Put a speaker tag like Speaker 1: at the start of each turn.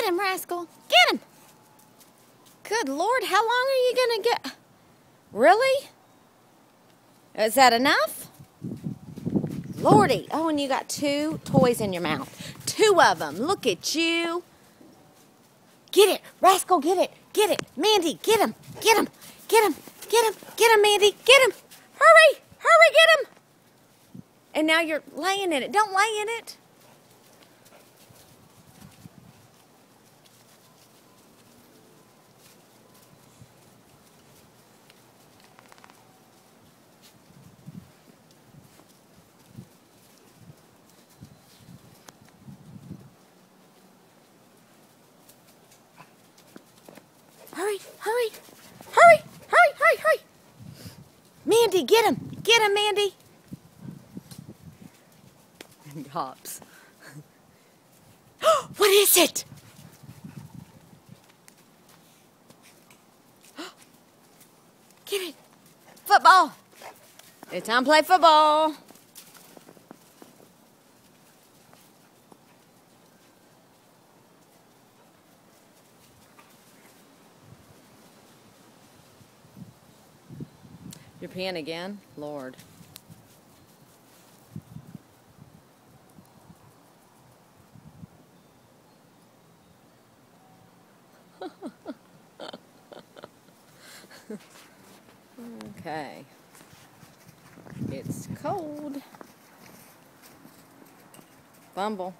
Speaker 1: Get him, rascal. Get him. Good Lord, how long are you going to get? Really? Is that enough? Lordy. Oh, and you got 2 toys in your mouth. 2 of them. Look at you. Get it. Rascal, get it. Get it. Mandy, get him. Get him. Get him. Get him. Get him, Mandy. Get him. Hurry. Hurry, get him. And now you're laying in it. Don't lay in it. Hurry, hurry, hurry, hurry, hurry, hurry. Mandy, get him. Get him, Mandy. And hops. What is it? Get it. Football. It's time to play football. You're peeing again? Lord. Okay. It's cold. Bumble.